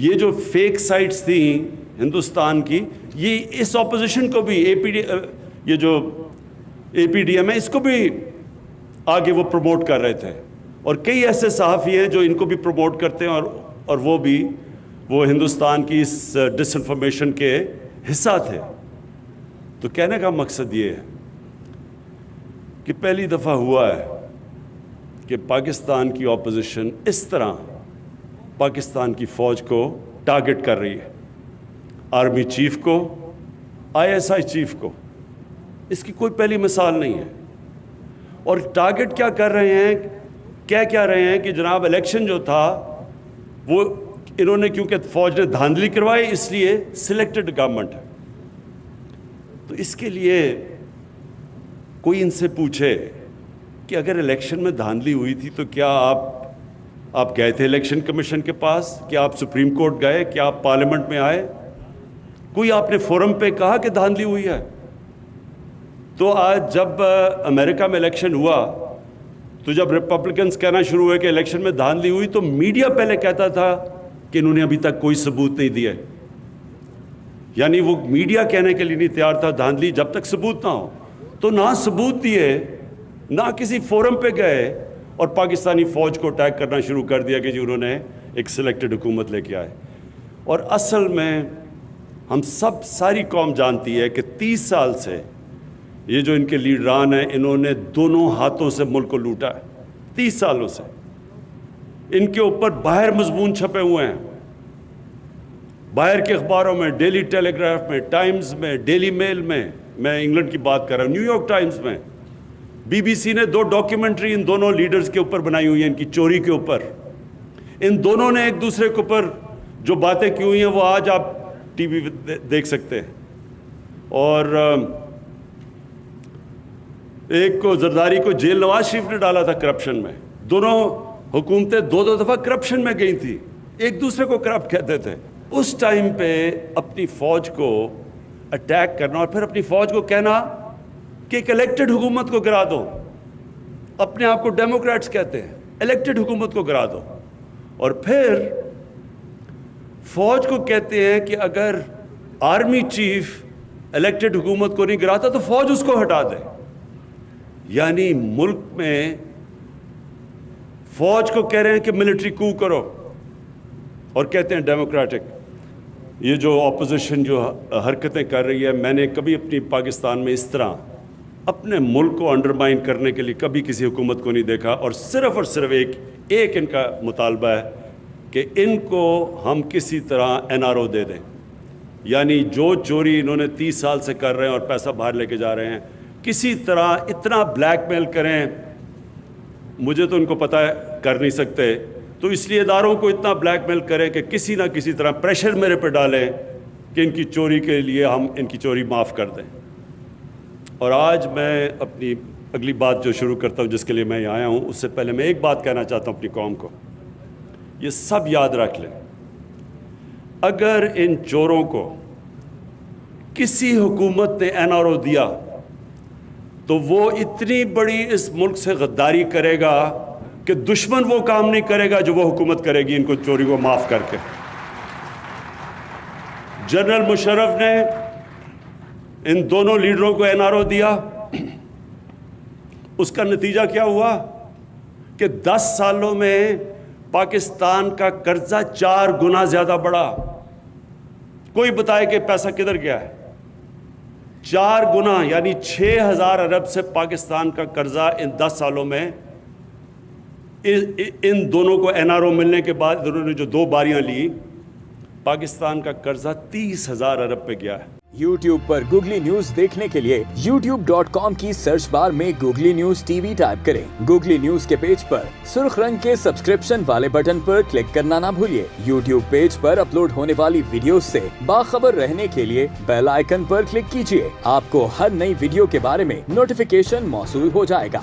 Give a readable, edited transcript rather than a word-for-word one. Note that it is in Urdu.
یہ جو فیک سائٹس تھیں ہندوستان کی، یہ اس اپوزیشن کو بھی یہ جو اے پی ڈی ایم ہے اس کو بھی آگے وہ پروموٹ کر رہے تھے، اور کئی ایسے صحافی ہیں جو ان کو بھی پروموٹ کرتے ہیں اور وہ ہندوستان کی اس ڈس انفارمیشن کے حصہ تھے۔ تو کہنے کا مقصد یہ ہے کہ پہلی دفعہ ہوا ہے کہ پاکستان کی اپوزیشن اس طرح پاکستان کی فوج کو ٹارگٹ کر رہی ہے، آرمی چیف کو، آئی ایس آئی چیف کو۔ اس کی کوئی پہلی مثال نہیں ہے۔ اور ٹارگٹ کیا کر رہے ہیں، کیا رہے ہیں کہ جناب الیکشن جو تھا وہ انہوں نے، کیونکہ فوج نے دھاندلی کروائی اس لیے سلیکٹڈ گورنمنٹ ہے۔ تو اس کے لیے کوئی ان سے پوچھے کہ اگر الیکشن میں دھاندلی ہوئی تھی تو کیا آپ گئے تھے الیکشن کمیشن کے پاس؟ کیا آپ سپریم کورٹ گئے؟ کیا آپ پارلیمنٹ میں آئے؟ کوئی آپ نے فورم پہ کہا کہ دھاندلی ہوئی ہے؟ تو آج جب امریکہ میں الیکشن ہوا تو جب ریپبلکنز کہنا شروع ہوئے کہ الیکشن میں دھاندلی ہوئی تو میڈیا پہلے کہتا تھا کہ انہوں نے ابھی تک کوئی ثبوت نہیں دیا۔ یعنی وہ میڈیا کہنے کے لیے نہیں تیار تھا دھاندلی جب تک ثبوت نہ ہو۔ تو نہ ثبوت دیے، نہ کسی فورم پہ گئے، اور پاکستانی فوج کو اٹیک کرنا شروع کر دیا کہ جی انہوں نے ایک سلیکٹڈ حکومت لے کے آئے۔ اور اصل میں ہم ساری قوم جانتی ہے کہ 30 سال سے یہ جو ان کے لیڈران ہیں انہوں نے دونوں ہاتھوں سے ملک کو لوٹا ہے۔ 30 سالوں سے ان کے اوپر باہر مضمون چھپے ہوئے ہیں، باہر کے اخباروں میں، ڈیلی ٹیلی گراف میں، ٹائمز میں، ڈیلی میل میں، میں انگلینڈ کی بات کر رہا ہوں، نیو یارک ٹائمز میں، بی بی سی نے 2 ڈاکیومنٹری ان دونوں لیڈرز کے اوپر بنائی ہوئی ہیں، ان کی چوری کے اوپر۔ ان دونوں نے ایک دوسرے کے اوپر جو باتیں کی ہوئی ہیں وہ آج آپ ٹی وی دیکھ سکتے ہیں۔ اور ایک کو زرداری کو جیل نواز شریف نے ڈالا تھا کرپشن میں۔ دونوں حکومتیں 2 دفعہ کرپشن میں گئی تھی، ایک دوسرے کو کرپٹ کہتے تھے۔ اس ٹائم پہ اپنی فوج کو اٹیک کرنا اور پھر اپنی فوج کو کہنا کہ ایک الیکٹڈ حکومت کو گرا دو، اپنے آپ کو ڈیموکریٹس کہتے ہیں، الیکٹڈ حکومت کو گرا دو، اور پھر فوج کو کہتے ہیں کہ اگر آرمی چیف الیکٹڈ حکومت کو نہیں گراتا تو فوج اس کو ہٹا دے۔ یعنی ملک میں فوج کو کہہ رہے ہیں کہ ملٹری کو کرو، اور کہتے ہیں ڈیموکریٹک۔ یہ جو اپوزیشن جو حرکتیں کر رہی ہے، میں نے کبھی اپنی پاکستان میں اس طرح اپنے ملک کو انڈرمائن کرنے کے لیے کبھی کسی حکومت کو نہیں دیکھا۔ اور صرف ایک ان کا مطالبہ ہے کہ ان کو ہم کسی طرح NRO دے دیں۔ یعنی جو چوری انہوں نے 30 سال سے کر رہے ہیں اور پیسہ باہر لے کے جا رہے ہیں، کسی طرح اتنا بلیک میل کریں، مجھے تو ان کو پتہ ہے کر نہیں سکتے، تو اس لیے اداروں کو اتنا بلیک میل کریں کہ کسی نہ کسی طرح پریشر میرے پہ ڈالیں کہ ان کی چوری کے لیے ہم ان کی چوری معاف کر دیں۔ اور آج میں اپنی اگلی بات جو شروع کرتا ہوں، جس کے لیے میں یہاں آیا ہوں، اس سے پہلے میں ایک بات کہنا چاہتا ہوں اپنی قوم کو۔ یہ سب یاد رکھ لیں، اگر ان چوروں کو کسی حکومت نے NRO دیا تو وہ اتنی بڑی اس ملک سے غداری کرے گا کہ دشمن وہ کام نہیں کرے گا جو وہ حکومت کرے گی ان کو چوری کو معاف کر کے۔ جنرل مشرف نے ان دونوں لیڈروں کو NRO دیا، اس کا نتیجہ کیا ہوا کہ 10 سالوں میں پاکستان کا قرضہ 4 گنا زیادہ بڑھا۔ کوئی بتائے کہ پیسہ کدھر گیا ہے؟ 4 گنا، یعنی 6000 ارب سے پاکستان کا قرضہ ان 10 سالوں میں، ان دونوں کو NRO ملنے کے بعد انہوں نے جو 2 باریاں لی، پاکستان کا قرضہ 30,000 ارب پہ گیا ہے۔ YouTube پر گوگلی نیوز دیکھنے کے لیے youtube.com کی سرچ بار میں googly news T V type کریں۔ گوگلی نیوز کے پیج پر سرخ رنگ کے سبسکرپشن والے بٹن پر کلک کرنا نہ بھولیے۔ YouTube پیج پر اپلوڈ ہونے والی ویڈیوز سے باخبر رہنے کے لیے بیل آئیکن پر کلک کیجیے۔ آپ کو ہر نئی ویڈیو کے بارے میں نوٹیفیکیشن موصول ہو جائے گا۔